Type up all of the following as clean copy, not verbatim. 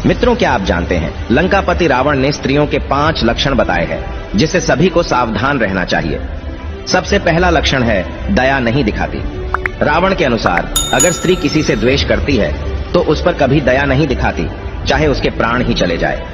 मित्रों, क्या आप जानते हैं लंकापति रावण ने स्त्रियों के 5 लक्षण बताए हैं जिससे सभी को सावधान रहना चाहिए। सबसे पहला लक्षण है दया नहीं दिखाती। रावण के अनुसार अगर स्त्री किसी से द्वेष करती है तो उस पर कभी दया नहीं दिखाती, चाहे उसके प्राण ही चले जाए।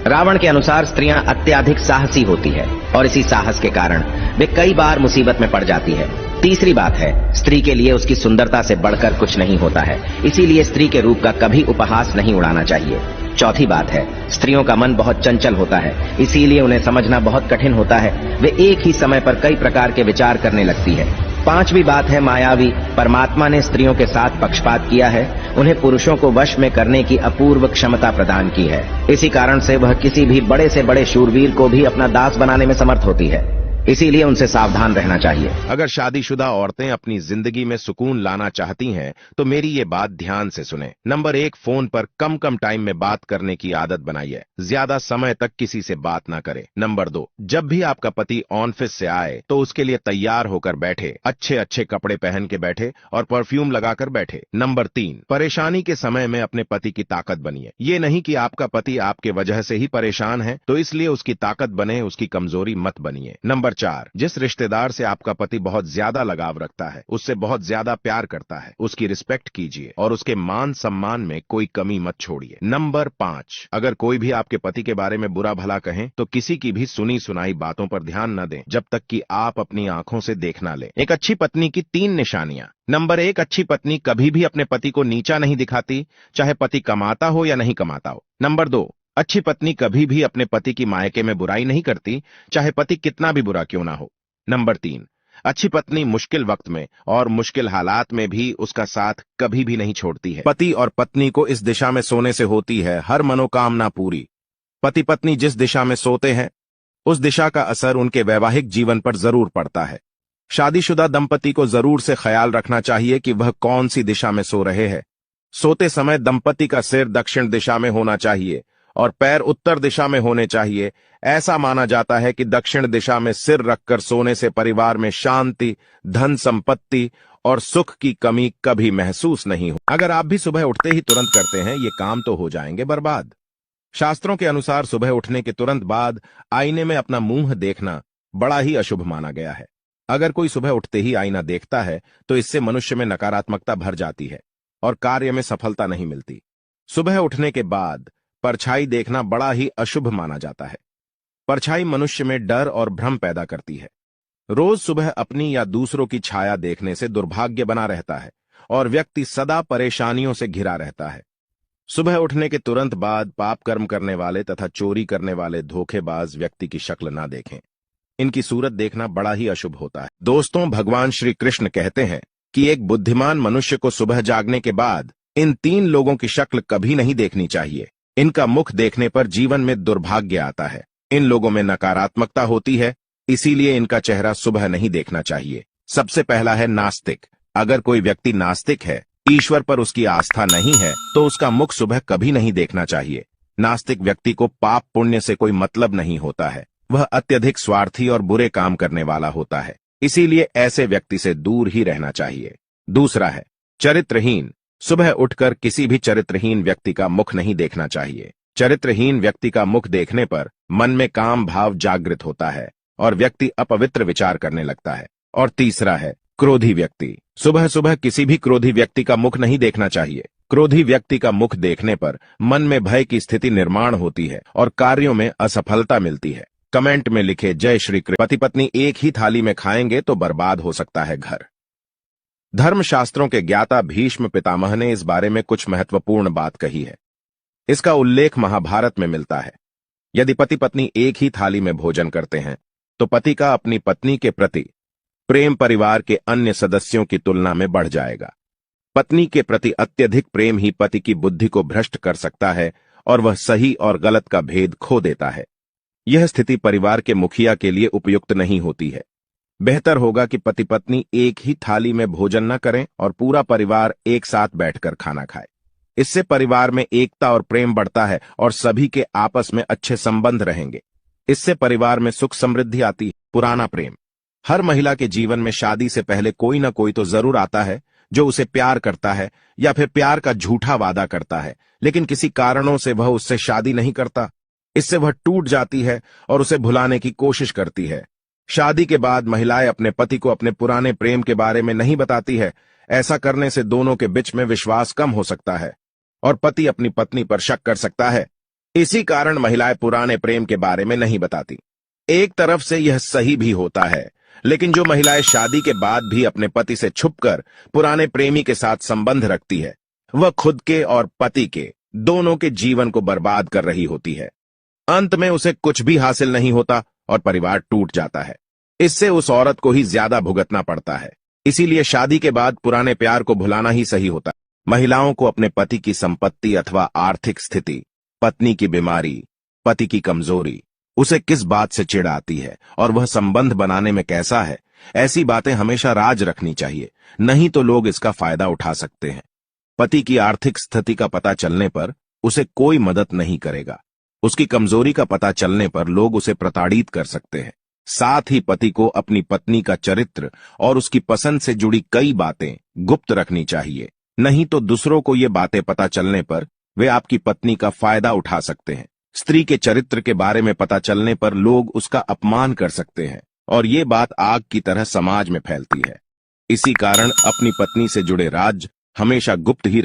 रावण के अनुसार स्त्रियां अत्यधिक साहसी होती है और इसी साहस के कारण वे कई बार मुसीबत में पड़ जाती है। तीसरी बात है, स्त्री के लिए उसकी सुंदरता से बढ़कर कुछ नहीं होता है, इसीलिए स्त्री के रूप का कभी उपहास नहीं उड़ाना चाहिए। चौथी बात है, स्त्रियों का मन बहुत चंचल होता है, इसीलिए उन्हें समझना बहुत कठिन होता है। वे एक ही समय पर कई प्रकार के विचार करने लगती है। पांचवी बात है मायावी। परमात्मा ने स्त्रियों के साथ पक्षपात किया है, उन्हें पुरुषों को वश में करने की अपूर्व क्षमता प्रदान की है। इसी कारण से वह किसी भी बड़े से बड़े शूरवीर को भी अपना दास बनाने में समर्थ होती है, इसीलिए उनसे सावधान रहना चाहिए। अगर शादीशुदा औरतें अपनी जिंदगी में सुकून लाना चाहती हैं तो मेरी ये बात ध्यान से सुने। नंबर 1, फोन पर कम टाइम में बात करने की आदत बनाइए। ज्यादा समय तक किसी से बात ना करें। नंबर 2, जब भी आपका पति ऑफिस से आए तो उसके लिए तैयार होकर बैठे, अच्छे कपड़े पहन के बैठे और परफ्यूम लगाकर बैठे। नंबर 3, परेशानी के समय में अपने पति की ताकत बनिए। ये नहीं कि आपका पति आपके वजह से ही परेशान है तो इसलिए उसकी ताकत बने, उसकी कमजोरी मत बनिए। नंबर 4, जिस रिश्तेदार से आपका पति बहुत ज्यादा लगाव रखता है, उससे बहुत ज्यादा प्यार करता है, उसकी रिस्पेक्ट कीजिए और उसके मान सम्मान में कोई कमी मत छोड़िए। नंबर 5, अगर कोई भी आपके पति के बारे में बुरा भला कहें तो किसी की भी सुनी सुनाई बातों पर ध्यान न दें जब तक कि आप अपनी आंखों से देख ना लें। एक अच्छी पत्नी की 3 निशानियां। नंबर 1, अच्छी पत्नी कभी भी अपने पति को नीचा नहीं दिखाती, चाहे पति कमाता हो या नहीं कमाता हो। नंबर 2, अच्छी पत्नी कभी भी अपने पति की मायके में बुराई नहीं करती, चाहे पति कितना भी बुरा क्यों ना हो। नंबर 3, अच्छी पत्नी मुश्किल वक्त में और मुश्किल हालात में भी उसका साथ कभी भी नहीं छोड़ती है। पति और पत्नी को इस दिशा में सोने से होती है हर मनोकामना पूरी। पति पत्नी जिस दिशा में सोते हैं उस दिशा का असर उनके वैवाहिक जीवन पर जरूर पड़ता है। शादीशुदा दंपति को जरूर से ख्याल रखना चाहिए कि वह कौन सी दिशा में सो रहे हैं। सोते समय दंपति का सिर दक्षिण दिशा में होना चाहिए और पैर उत्तर दिशा में होने चाहिए। ऐसा माना जाता है कि दक्षिण दिशा में सिर रखकर सोने से परिवार में शांति, धन संपत्ति और सुख की कमी कभी महसूस नहीं हो। अगर आप भी सुबह उठते ही तुरंत करते हैं ये काम तो हो जाएंगे बर्बाद। शास्त्रों के अनुसार सुबह उठने के तुरंत बाद आईने में अपना मुंह देखना बड़ा ही अशुभ माना गया है। अगर कोई सुबह उठते ही आईना देखता है तो इससे मनुष्य में नकारात्मकता भर जाती है और कार्य में सफलता नहीं मिलती। सुबह उठने के बाद परछाई देखना बड़ा ही अशुभ माना जाता है। परछाई मनुष्य में डर और भ्रम पैदा करती है। रोज सुबह अपनी या दूसरों की छाया देखने से दुर्भाग्य बना रहता है और व्यक्ति सदा परेशानियों से घिरा रहता है। सुबह उठने के तुरंत बाद पाप कर्म करने वाले तथा चोरी करने वाले धोखेबाज व्यक्ति की शक्ल ना देखें। इनकी सूरत देखना बड़ा ही अशुभ होता है। दोस्तों, भगवान श्री कृष्ण कहते हैं कि एक बुद्धिमान मनुष्य को सुबह जागने के बाद इन 3 लोगों की शक्ल कभी नहीं देखनी चाहिए। इनका मुख देखने पर जीवन में दुर्भाग्य आता है। इन लोगों में नकारात्मकता होती है, इसीलिए इनका चेहरा सुबह नहीं देखना चाहिए। सबसे पहला है नास्तिक। अगर कोई व्यक्ति नास्तिक है, ईश्वर पर उसकी आस्था नहीं है, तो उसका मुख सुबह कभी नहीं देखना चाहिए। नास्तिक व्यक्ति को पाप पुण्य से कोई मतलब नहीं होता है। वह अत्यधिक स्वार्थी और बुरे काम करने वाला होता है, इसीलिए ऐसे व्यक्ति से दूर ही रहना चाहिए। दूसरा है चरित्रहीन। सुबह उठकर किसी भी चरित्रहीन व्यक्ति का मुख नहीं देखना चाहिए। चरित्रहीन व्यक्ति का मुख देखने पर मन में काम भाव जागृत होता है और व्यक्ति अपवित्र विचार करने लगता है। और तीसरा है क्रोधी व्यक्ति। सुबह सुबह किसी भी क्रोधी व्यक्ति का मुख नहीं देखना चाहिए। क्रोधी व्यक्ति का मुख देखने पर मन में भय की स्थिति निर्माण होती है और कार्यों में असफलता मिलती है। कमेंट में लिखे जय श्री कृष्ण। पति पत्नी एक ही थाली में खाएंगे तो बर्बाद हो सकता है घर। धर्मशास्त्रों के ज्ञाता भीष्म पितामह ने इस बारे में कुछ महत्वपूर्ण बात कही है। इसका उल्लेख महाभारत में मिलता है। यदि पति पत्नी एक ही थाली में भोजन करते हैं तो पति का अपनी पत्नी के प्रति प्रेम परिवार के अन्य सदस्यों की तुलना में बढ़ जाएगा। पत्नी के प्रति अत्यधिक प्रेम ही पति की बुद्धि को भ्रष्ट कर सकता है और वह सही और गलत का भेद खो देता है। यह स्थिति परिवार के मुखिया के लिए उपयुक्त नहीं होती है। बेहतर होगा कि पति पत्नी एक ही थाली में भोजन न करें और पूरा परिवार एक साथ बैठकर खाना खाए। इससे परिवार में एकता और प्रेम बढ़ता है और सभी के आपस में अच्छे संबंध रहेंगे। इससे परिवार में सुख समृद्धि आती है। पुराना प्रेम। हर महिला के जीवन में शादी से पहले कोई न कोई तो जरूर आता है जो उसे प्यार करता है या फिर प्यार का झूठा वादा करता है, लेकिन किसी कारणों से वह उससे शादी नहीं करता। इससे वह टूट जाती है और उसे भुलाने की कोशिश करती है। शादी के बाद महिलाएं अपने पति को अपने पुराने प्रेम के बारे में नहीं बताती है। ऐसा करने से दोनों के बीच में विश्वास कम हो सकता है और पति अपनी पत्नी पर शक कर सकता है। इसी कारण महिलाएं पुराने प्रेम के बारे में नहीं बताती। एक तरफ से यह सही भी होता है, लेकिन जो महिलाएं शादी के बाद भी अपने पति से छुपकर पुराने प्रेमी के साथ संबंध रखती है, वह खुद के और पति के दोनों के जीवन को बर्बाद कर रही होती है। अंत में उसे कुछ भी हासिल नहीं होता और परिवार टूट जाता है। इससे उस औरत को ही ज्यादा भुगतना पड़ता है। इसीलिए शादी के बाद पुराने प्यार को भुलाना ही सही होता है। महिलाओं को अपने पति की संपत्ति अथवा आर्थिक स्थिति, पत्नी की बीमारी, पति की कमजोरी, उसे किस बात से चिढ़ आती है और वह संबंध बनाने में कैसा है, ऐसी बातें हमेशा राज रखनी चाहिए, नहीं तो लोग इसका फायदा उठा सकते हैं। पति की आर्थिक स्थिति का पता चलने पर उसे कोई मदद नहीं करेगा। उसकी कमजोरी का पता चलने पर लोग उसे प्रताड़ित कर सकते हैं। साथ ही पति को अपनी पत्नी का चरित्र और उसकी पसंद से जुड़ी कई बातें गुप्त रखनी चाहिए, नहीं तो दूसरों को ये बातें पता चलने पर वे आपकी पत्नी का फायदा उठा सकते हैं। स्त्री के चरित्र के बारे में पता चलने पर लोग उसका अपमान कर सकते हैं और ये बात आग की तरह समाज में फैलती है। इसी कारण अपनी पत्नी से जुड़े राज हमेशा गुप्त ही